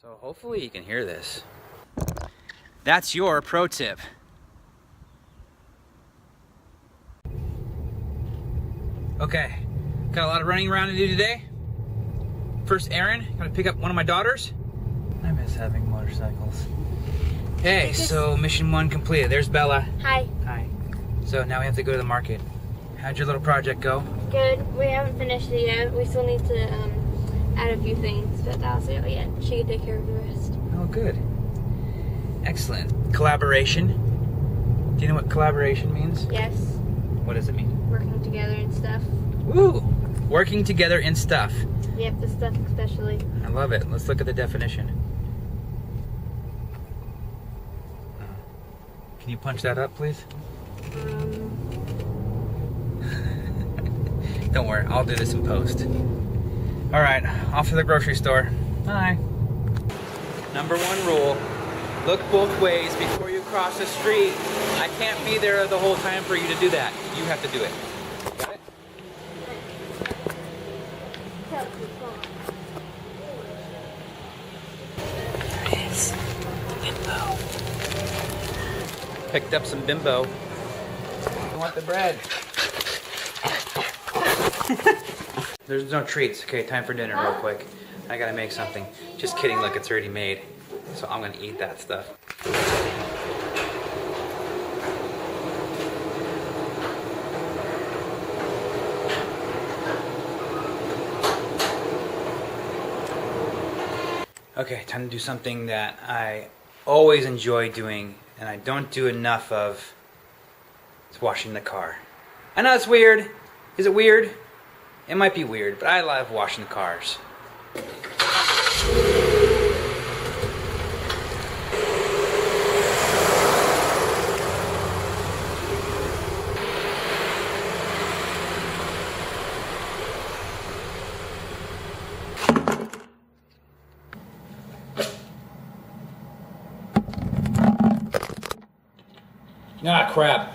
So hopefully you can hear this. That's your pro tip. Okay, got a lot of running around to do today. First errand, gotta pick up one of my daughters. I miss having motorcycles. Hey, so mission 1 completed. There's Bella. Hi. Hi. So now we have to go to the market. How'd your little project go? Good. We haven't finished it yet. We still need to add a few things, but that's it yet. She can take care of the rest. Oh, good. Excellent. Collaboration. Do you know what collaboration means? Yes. What does it mean? Working together and stuff. Woo! Working together in stuff. Yep, the stuff especially. I love it. Let's look at the definition. Can you punch that up, please? Don't worry, I'll do this in post. All right, off to the grocery store. Bye. Number 1 rule, look both ways before you cross the street. I can't be there the whole time for you to do that. You have to do it. Got it? There it is. Bimbo. Picked up some bimbo. I want the bread. There's no treats. Okay, time for dinner real quick. I gotta make something. Just kidding, look, it's already made. So I'm gonna eat that stuff. Okay, time to do something that I always enjoy doing and I don't do enough of. It's washing the car. I know it's weird. Is it weird? It might be weird, but I love washing the cars. Ah, crap.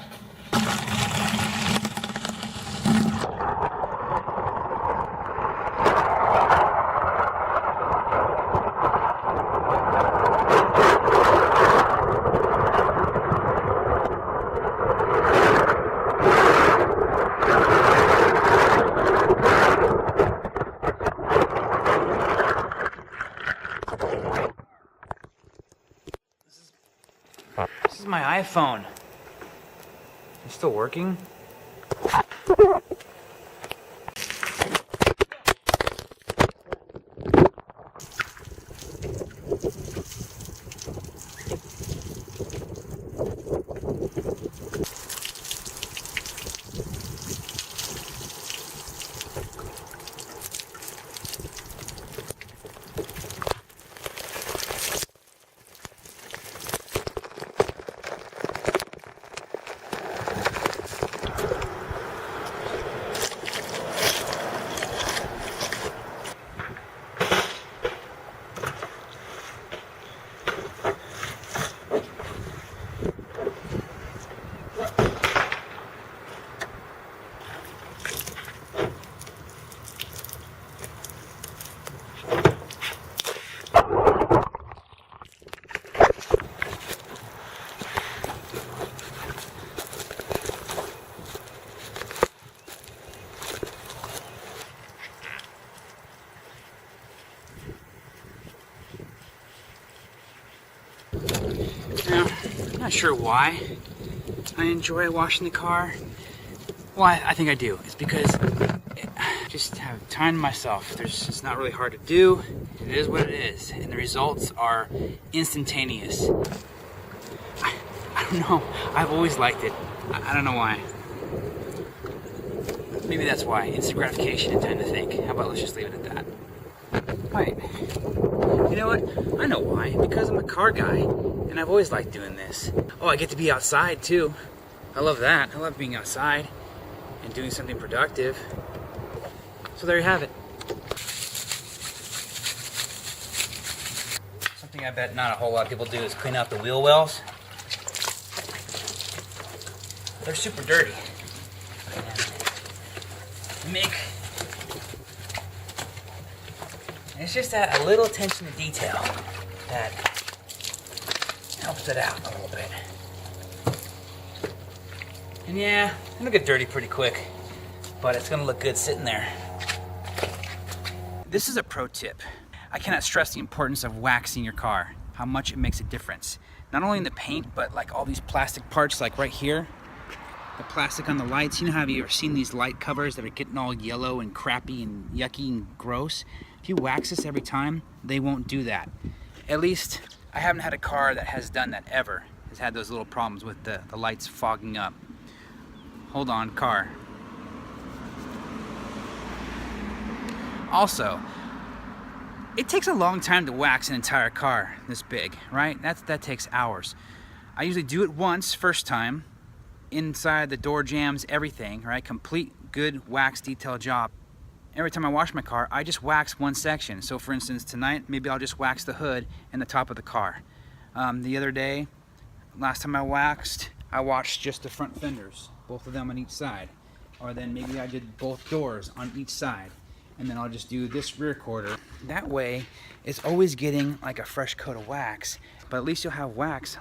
This is my iPhone. It's still working? Now, I'm not sure why I enjoy washing the car. Well, I think I do. It's because I just have time to myself. It's not really hard to do. It is what it is. And the results are instantaneous. I don't know. I've always liked it. I don't know why. Maybe that's why. Instant gratification and time to think. How about let's just leave it at that. Right. You know what? I know why. Because I'm a car guy, and I've always liked doing this. Oh, I get to be outside, too. I love that. I love being outside and doing something productive. So there you have it. Something I bet not a whole lot of people do is clean out the wheel wells. They're super dirty. And make just that a little attention to detail that helps it out a little bit. And yeah, it'll get dirty pretty quick, but it's gonna look good sitting there. This is a pro tip. I cannot stress the importance of waxing your car, how much it makes a difference. Not only in the paint, but like all these plastic parts, like right here, the plastic on the lights. You know, have you ever seen these light covers that are getting all yellow and crappy and yucky and gross? If you wax this every time, they won't do that. At least I haven't had a car that has done that ever. Has had those little problems with the lights fogging up. Hold on, car. Also, it takes a long time to wax an entire car this big, right? That takes hours. I usually do it once, first time, inside the door jambs, everything, right? Complete good wax detail job. Every time I wash my car, I just wax one section. So for instance, tonight, maybe I'll just wax the hood and the top of the car. The other day, last time I waxed just the front fenders, both of them on each side. Or then maybe I did both doors on each side. And then I'll just do this rear quarter. That way, it's always getting like a fresh coat of wax, but at least you'll have wax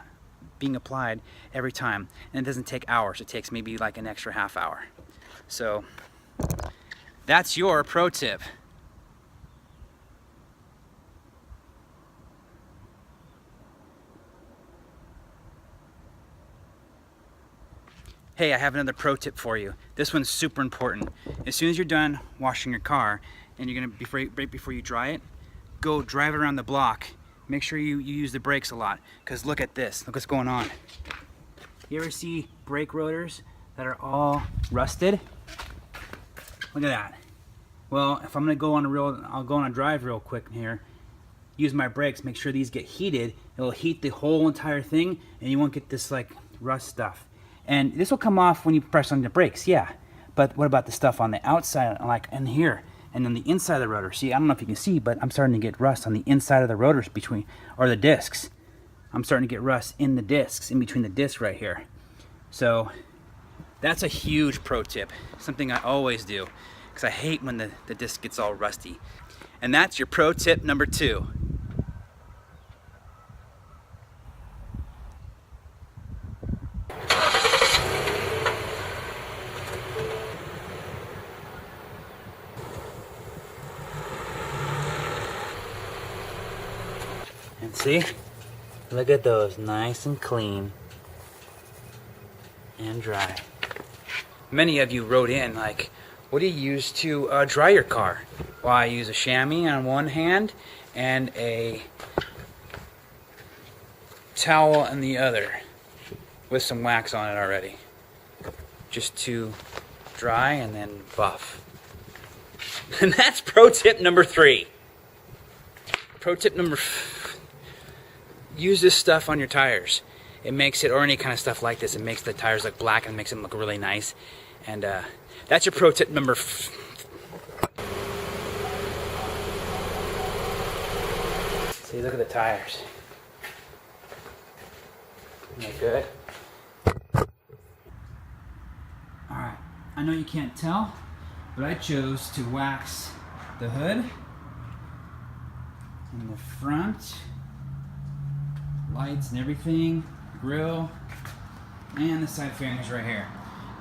being applied every time. And it doesn't take hours, it takes maybe like an extra half hour. So, that's your pro tip. Hey, I have another pro tip for you. This one's super important. As soon as you're done washing your car and you're gonna, right before you dry it, go drive it around the block. Make sure you use the brakes a lot, because look at this, look what's going on. You ever see brake rotors that are all rusted? Look at that. Well, if I'm gonna go on I'll go on a drive real quick here, use my brakes, make sure these get heated. It'll heat the whole entire thing and you won't get this like rust stuff. And this will come off when you press on the brakes, yeah. But what about the stuff on the outside, like in here, and then the inside of the rotor? See, I don't know if you can see, but I'm starting to get rust on the inside of the rotors or the discs. I'm starting to get rust in the discs, in between the discs right here. So that's a huge pro tip, something I always do, because I hate when the disc gets all rusty. And that's your pro tip number 2. And see, look at those, nice and clean and dry. Many of you wrote in like, what do you use to dry your car? Well, I use a chamois on one hand and a towel on the other with some wax on it already, just to dry and then buff. And that's pro tip number 3. Pro tip number use this stuff on your tires. It makes it, or any kind of stuff like this, it makes the tires look black and makes them look really nice. And that's your pro tip number. See, look at the tires. Isn't that good? Alright, I know you can't tell, but I chose to wax the hood and the front, lights and everything, grill, and the side fairings right here.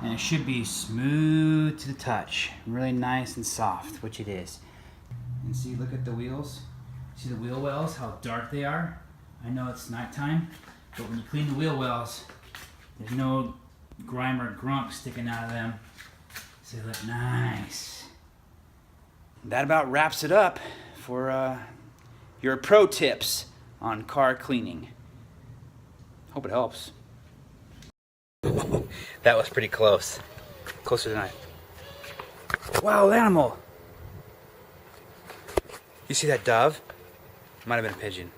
And it should be smooth to the touch, really nice and soft, which it is. And see, look at the wheels. See the wheel wells, how dark they are? I know it's nighttime, but when you clean the wheel wells, there's no grime or grunk sticking out of them. So they look nice. That about wraps it up for your pro tips on car cleaning. Hope it helps. That was pretty close. Closer than Wild animal! You see that dove? Might have been a pigeon.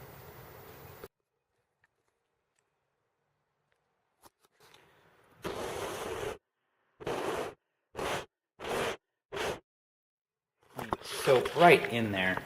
So right in there.